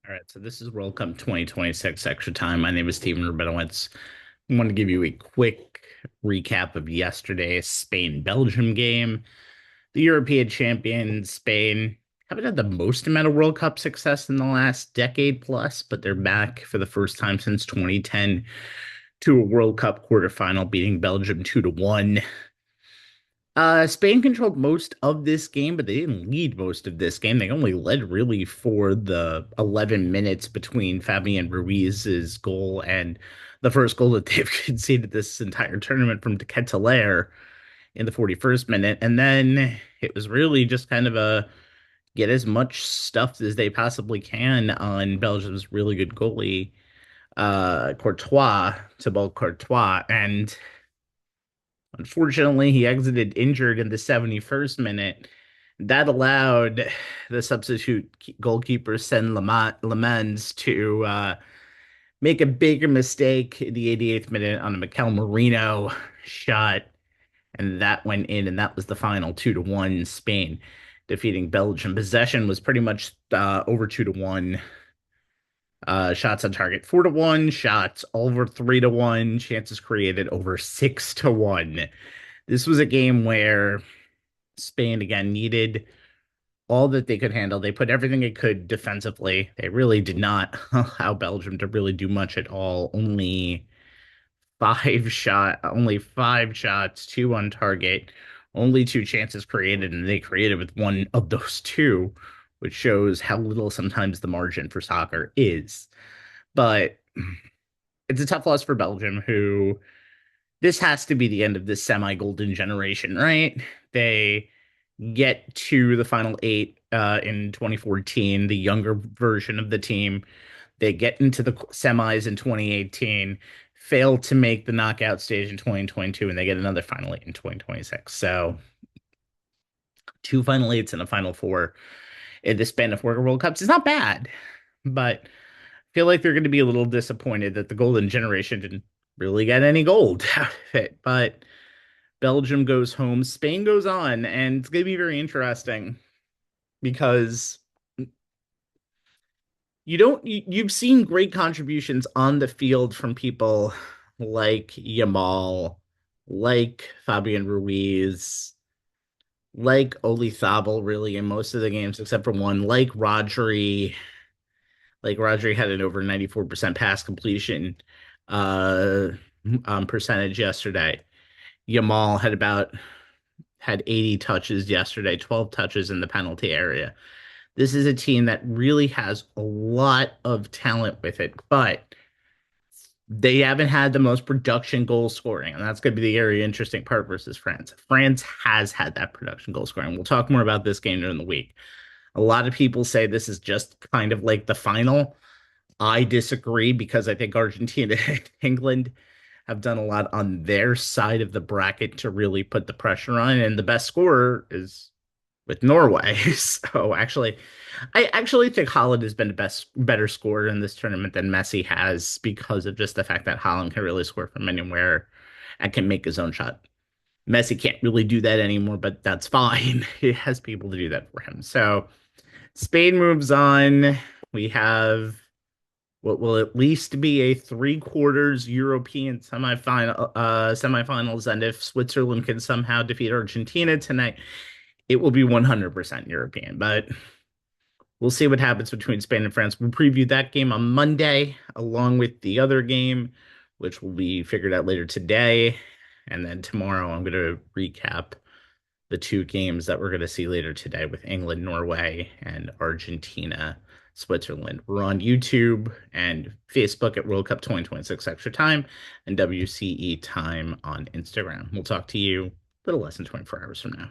All right, so this is World Cup 2026 Extra Time. My name is Steven Rabinowitz. I want to give you a quick recap of yesterday's Spain-Belgium game. The European champions, Spain, haven't had the most amount of World Cup success in the last decade plus, but they're back for the first time since 2010 to a World Cup quarterfinal, beating Belgium 2-1. Spain controlled most of this game, but they didn't lead most of this game. They only led really for the 11 minutes between Fabian Ruiz's goal and the first goal that they've conceded this entire tournament from Ketelaere in the 41st minute. And then it was really just kind of a get as much stuff as they possibly can on Belgium's really good goalie, Courtois, Thibaut Courtois. And unfortunately, he exited injured in the 71st minute. That allowed the substitute goalkeeper, Sen Lamens, to make a bigger mistake in the 88th minute on a Mikel Merino shot, and that went in, and that was the final 2-1 Spain defeating Belgium. Possession was pretty much over 2-1. Shots on target 4-1, shots over 3-1, chances created over 6-1. This was a game where Spain again needed all that they could handle. They put everything they could defensively. They really did not allow Belgium to really do much at all. Only five shots, two on target, only two chances created, and they created with one of those two, which shows how little sometimes the margin for soccer is. But it's a tough loss for Belgium, who this has to be the end of this semi-golden generation, right? They get to the final eight in 2014, the younger version of the team. They get into the semis in 2018, fail to make the knockout stage in 2022, and they get another final eight in 2026. So two final eights and a final four in the span of four World Cups is not bad, but I feel like they're going to be a little disappointed that the golden generation didn't really get any gold out of it. But Belgium goes home, Spain goes on, and it's going to be very interesting because you've seen great contributions on the field from people like Yamal, like Fabian Ruiz, like Olizabal, really in most of the games except for one, like Rodri. Like Rodri had an over 94% pass completion uh percentage yesterday. Yamal had 80 touches yesterday, 12 touches in the penalty area. This is a team that really has a lot of talent with it, but they haven't had the most production goal scoring, and that's going to be the very interesting part versus France. France has had that production goal scoring. We'll talk more about this game during the week. A lot of people say this is just kind of like the final. I disagree because I think Argentina and England have done a lot on their side of the bracket to really put the pressure on, and the best scorer is with Norway. So I actually think Haaland has been the better scorer in this tournament than Messi has because of just the fact that Haaland can really score from anywhere and can make his own shot. Messi can't really do that anymore, but that's fine. He has people to do that for him. So Spain moves on. We have what will at least be a three-quarters European semifinals, and if Switzerland can somehow defeat Argentina tonight, it will be 100% European. But we'll see what happens between Spain and France. We'll preview that game on Monday, along with the other game, which will be figured out later today. And then tomorrow, I'm going to recap the two games that we're going to see later today with England, Norway, and Argentina, Switzerland. We're on YouTube and Facebook at World Cup 2026 Extra Time and WCE Time on Instagram. We'll talk to you a little less than 24 hours from now.